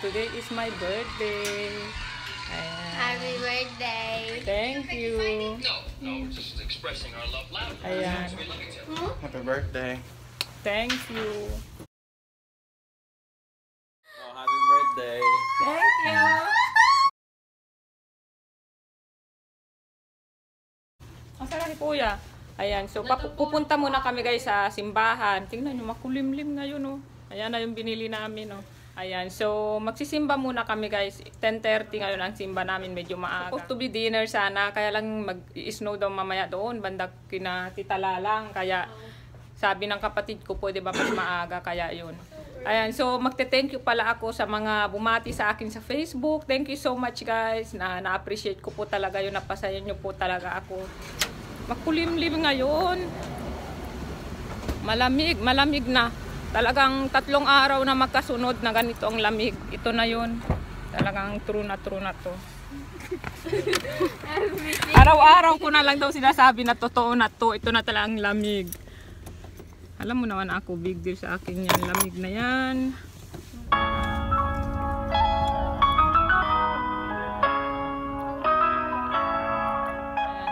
today is my birthday. Ayan. Happy birthday. Thank you. No, we're just expressing our love loudly. Ayan. Happy birthday. Thank you. Oh, happy birthday. Thank you. Masarap ni Kuya. Ayan, so pupunta muna kami guys sa simbahan. Tingnan nyo, makulimlim ngayon oh. Ayan na yung binili namin oh. Ayan, so magsisimba muna kami guys. 10:30 ngayon ang simba namin, medyo maaga. Supposed to be dinner sana, kaya lang mag-snow daw mamaya doon, banda kina Tita Lalang. Kaya sabi ng kapatid ko, pwede ba mas maaga, kaya yun. Ayan, so magte-thank you pala ako sa mga bumati sa akin sa Facebook. Thank you so much guys, na-appreciate ko po talaga yun, napasaya nyo po talaga ako. Makulimlim ngayon. Malamig na. Talagang 3 araw na magkasunod na ganito ang lamig. Ito na yun. Talagang true na to. Araw-araw ko na lang daw sinasabi na totoo na to. Ito na talagang lamig. Alam mo naman ako, big deal sa akin yan. Lamig na yan.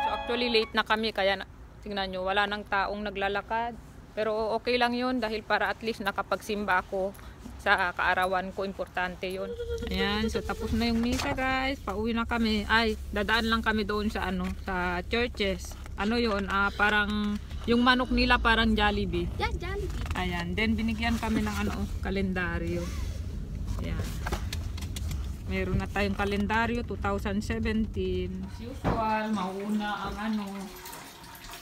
So actually late na kami, kaya tingnan nyo, wala nang taong naglalakad. Pero okay lang yun dahil para at least nakapagsimba ako sa kaarawan ko, importante yun. Ayan, so tapos na yung misa guys, pauwi na kami. Ay, dadaan lang kami doon sa sa churches. Ano yun, parang yung manok nila parang Jollibee. Yeah, Jollibee. Ayan, then binigyan kami ng kalendaryo. Ayan. Meron na tayong kalendaryo 2017. As usual, mauna ang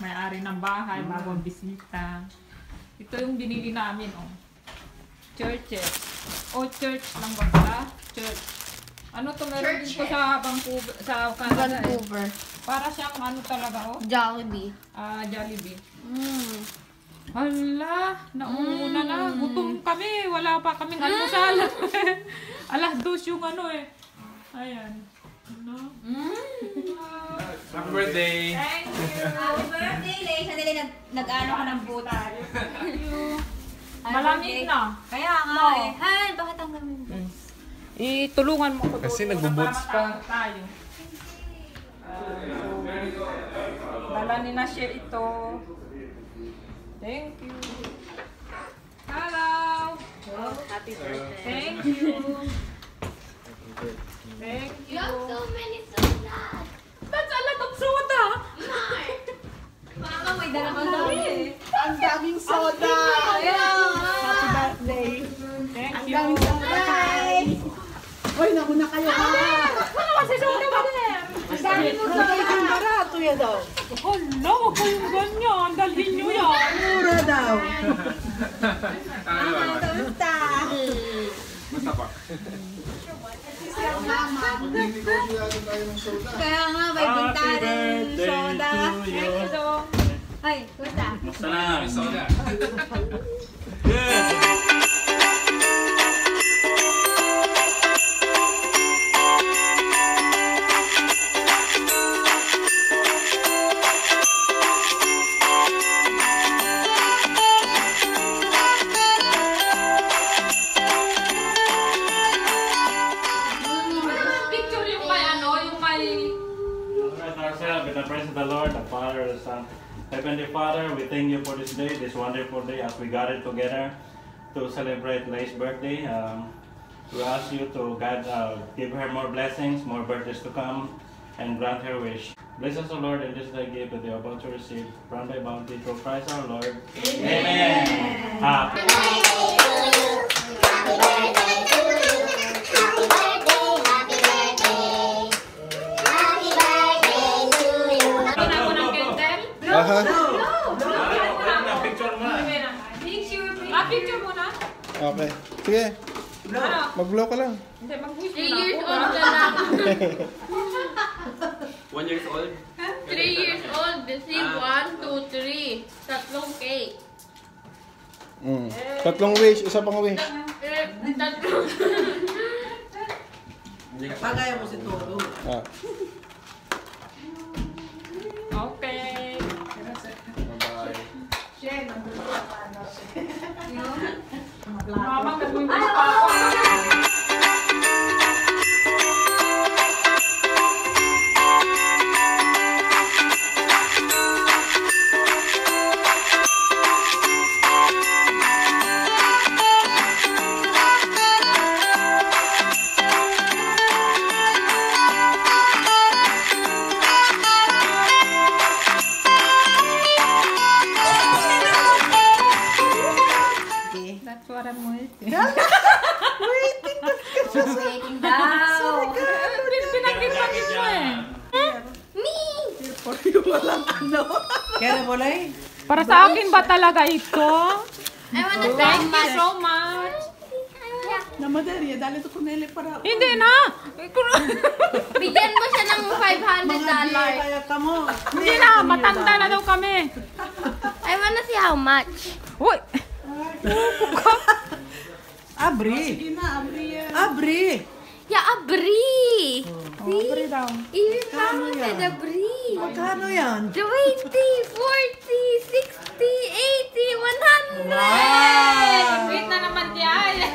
may-ari ng bahay, bagong bisita. Ito yung binili namin, churches. Church lang ba pala? Church. Ano to, meron din ko sa Vancouver, sa Canada. Vancouver. Para siyang talaga, Jollibee. Jollibee. Hala, nauna na. Gutom kami. Wala pa kaming almusal. Alas 2 yung Ayan. Happy birthday. Thank you. Happy birthday, Lay. Sadali, nag-ano ka ng buta. Thank you. Malamig na. Kaya nga eh. Han, bakit ang gamin? Itulungan mo ko doon. Kasi nagbo-boots pa. Tayo. Dala ni Nasir ito. Thank you. Hello. Happy birthday. Thank you. Thank you. You have so many sodas. That's a lot of soda. Baka may dala ka daw eh. Ang daming soda! Happy birthday! Thank Ang you. daming soda! Hoy, nauna kayo ha! Ano kasi soda ba din? Ang dami mo soda! Ang barato yan daw! Hala, wag kayong ganyan. Dalhin nyo yan. Mura daw! Kamusta? Basta pa. Kaya nga, may bunta rin soda. Thank you, Dong. Ay, kusta? Basta na. Soda. Picture yung may yung may... Bless ourselves in the presence of the Lord, the Father, the Son. Heavenly Father, we thank you for this day, this wonderful day as we gathered together to celebrate Lay's birthday. We ask you to give her more blessings, more birthdays to come, and grant her wish. Bless us, O Lord, in this day gift that they are about to receive, from thy bounty through Christ our Lord. Amen. Happy Aha. picture mo na. Picture muna. Okay. Sige. Mag-blow ka lang. Hindi, mag-wish 3 muna. years old ka lang. 1 year old? 3 years old. Receive 1, 2, 3. Tatlong cake. Tatlong wish, isa pang wish. Tatlong. Pagaya mo si Todo. Ah. Okay. Bye-bye. Mama, nag-wish pa ako. Kaya boleh? Para sa akin ba talaga ito? I wanna say Thank you much. so much. Na madali, dali to kuneli para. Hindi na. Bigyan mo siya ng $500. Kaya kamo. Hindi na. Matanda na daw kami. I wanna see how much. Uy. Abri. Sige na, abri yan. Abri. Yeah, a brie. Libre daw. Even Mama said a brie. Magkano yan? 20, 40, 60, 80, 100. Wait na naman yan.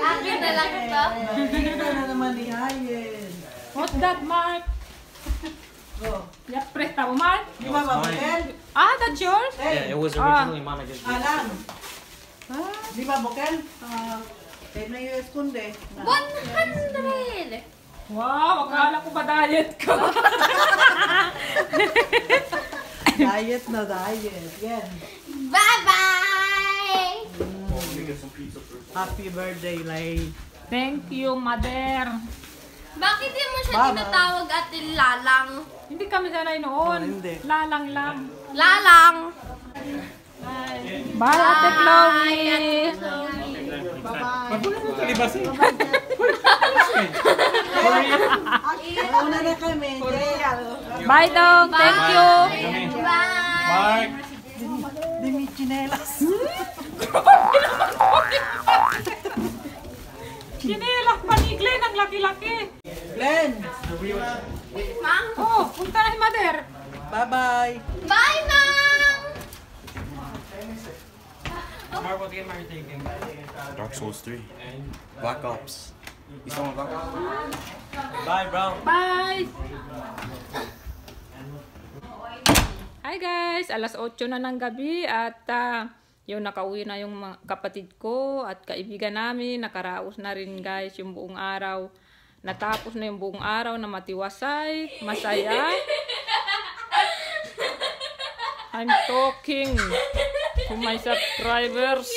Akin na lang ito. Kita na naman ni Hayen. What's that, Mark? Go. Yeah, press na mo, Mark. Di ba Bokel? Ah, that's yours? Hey, It was originally Mama just gave it to Alam. me. Di ba Bokel? Tayo na US kunde. 100. Wow, akala ko ba diet ka? Diet na diet. Yan. Bye-bye. Happy birthday, Lay. Thank you, Mother. Bakit di mo siya Bye-bye. tinatawag Ate Lalang? Hindi kami sanay noon. Oh, hindi. Lalang lang. Lalang. Bye, Ate Chloe. Una na kami. Bye, dog. Thank you. Bye. Mark! Di may chinelas. Kinilak pa ni Glenn ang laki-laki. Glenn. Mang. Oh, punta na si Mother. Bye-bye. Bye, Mang. Mark, what game are you taking? Dark Souls 3. Black Ops. You still want Black Ops? Bye, bro. Bye! Hi guys! Alas 8 na ng gabi at yung nakauwi na yung mga kapatid ko at kaibigan namin. Nakaraos na rin guys yung buong araw. Natapos na yung buong araw na matiwasay, masaya. I'm talking to my subscribers.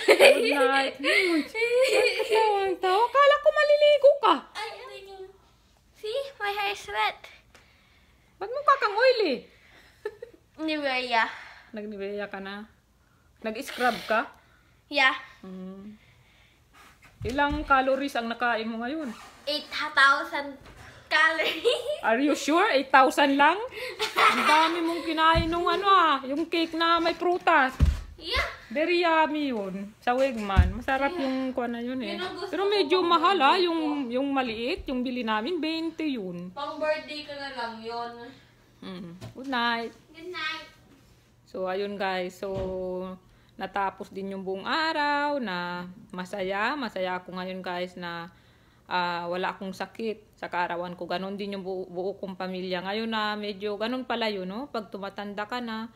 Good night. Akala ko maliligo ka. See, my hair is wet. Ba't mo kakang oily? Nivea. Nagnibeya ka na? Nag-scrub ka? Yeah. Ilang calories ang nakain mo ngayon? 8,000 calories. Are you sure? 8,000 lang? Ang dami mong kinain nung yung cake na may prutas. Yeah. Very yummy yun. Sa Wegman. Masarap yung kuha na yun eh. Yun ang gusto Pero medyo mahal yung maliit. Yung bili namin, 20 yun. Pang birthday ko na lang yun. Good night. Good night. So, ayun guys. So, natapos din yung buong araw na masaya. Masaya ako ngayon guys na wala akong sakit sa kaarawan ko. Ganon din yung buo kong pamilya. Ngayon na medyo ganon pala yun, no? Pag tumatanda ka na,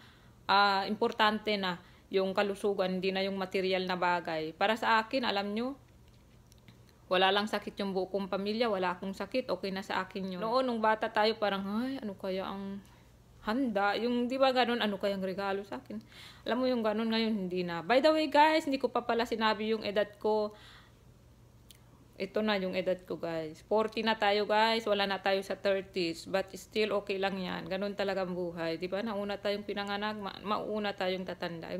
importante na yung kalusugan, hindi na yung material na bagay. Para sa akin, alam nyo, wala lang sakit yung buo kong pamilya, wala akong sakit, okay na sa akin yun. Noon, nung bata tayo, parang, ay, ano kaya ang handa? Yung, di ba ganun, ano kayang regalo sa akin? Alam mo yung ganun ngayon, hindi na. By the way, guys, hindi ko pa pala sinabi yung edad ko. Ito na yung edad ko, guys. 40 na tayo, guys. Wala na tayo sa 30s. But still, okay lang yan. Ganun talagang buhay. Di ba? Nauna tayong pinanganak, mauna tayong tatanda.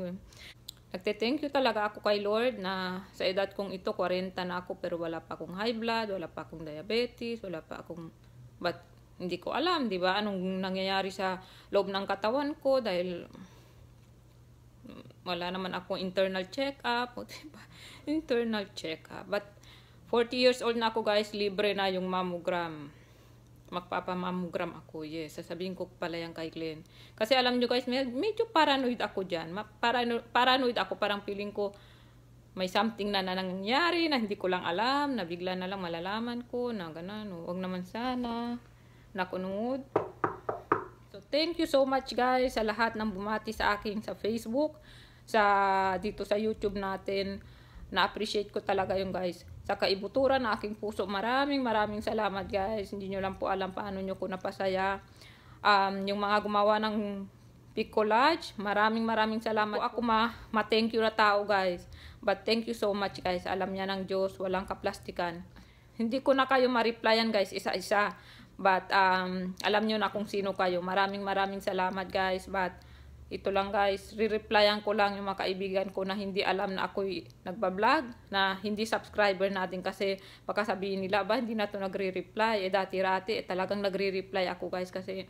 Nagte-thank you talaga ako kay Lord na sa edad kong ito, 40 na ako, pero wala pa akong high blood, wala pa akong diabetes, wala pa akong... But hindi ko alam, di ba? Anong nangyayari sa loob ng katawan ko dahil wala naman akong internal check-up. Diba? Internal check-up. But 40 years old na ako guys, libre na yung mammogram. Magpapamammogram ako, yes. Sasabihin ko pala yan kay Glenn. Kasi alam nyo guys, medyo paranoid ako dyan. Paranoid ako, parang feeling ko may something na nangyari na hindi ko lang alam, na bigla na lang malalaman ko, na gano'n. Huwag naman sana. Nakunod. So, thank you so much guys sa lahat ng bumati sa akin sa Facebook, dito sa YouTube natin. Na-appreciate ko talaga yung guys. Sa kaibuturan na aking puso, maraming salamat guys. Hindi nyo lang po alam paano nyo ko napasaya. Yung mga gumawa ng picolage, maraming salamat. Ako ma-thank you na tao guys. But thank you so much guys. Alam niya ng Diyos, walang kaplastikan. Hindi ko na kayo ma-replyan guys, isa-isa. But alam nyo na kung sino kayo. Maraming salamat guys. But ito lang guys, re-replyan ko lang yung mga kaibigan ko na hindi alam na ako'y nagbablog, na hindi subscriber natin, kasi baka sabihin nila, ba hindi na to nagre-reply? Dati-rati talagang nagre-reply ako guys, kasi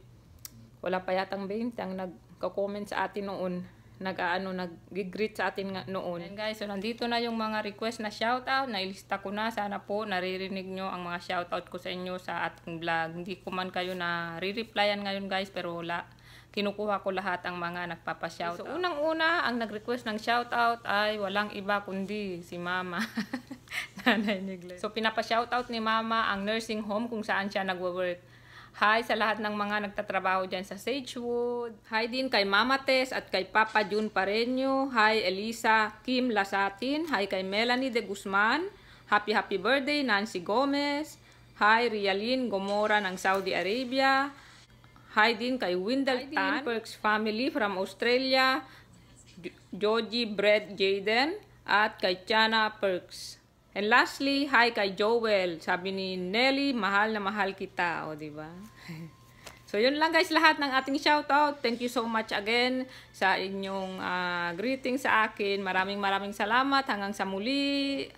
wala pa yatang 20 ang nagko-comment sa atin noon, nag-greet sa atin noon. And guys, so nandito na yung mga request na shoutout, nailista ko na. Sana po naririnig nyo ang mga shoutout ko sa inyo sa ating vlog. Hindi ko man kayo na re-replyan ngayon guys, pero kinukuha ko lahat ang mga nagpapa-shoutout. So unang-una, ang nag-request ng shoutout ay walang iba kundi si Mama. Nanay ni Glenn. So pinapa-shoutout ni Mama ang nursing home kung saan siya nagwo-work. Hi sa lahat ng mga nagtatrabaho dyan sa Sagewood. Hi din kay Mama Tess at kay Papa June Pareño. Hi Elisa Kim Lasatin. Hi kay Melanie de Guzman. Happy birthday Nancy Gomez. Hi Rialyn Gomora ng Saudi Arabia. Hi din kay Wendell Tan, Perks family from Australia, Joji Brett Jaden, at kay Chana Perks. And lastly, hi kay Joel. Sabi ni Nelly, mahal na mahal kita. O, diba? So, yun lang guys, lahat ng ating shoutout. Thank you so much again sa inyong greeting sa akin. Maraming salamat. Hanggang sa muli.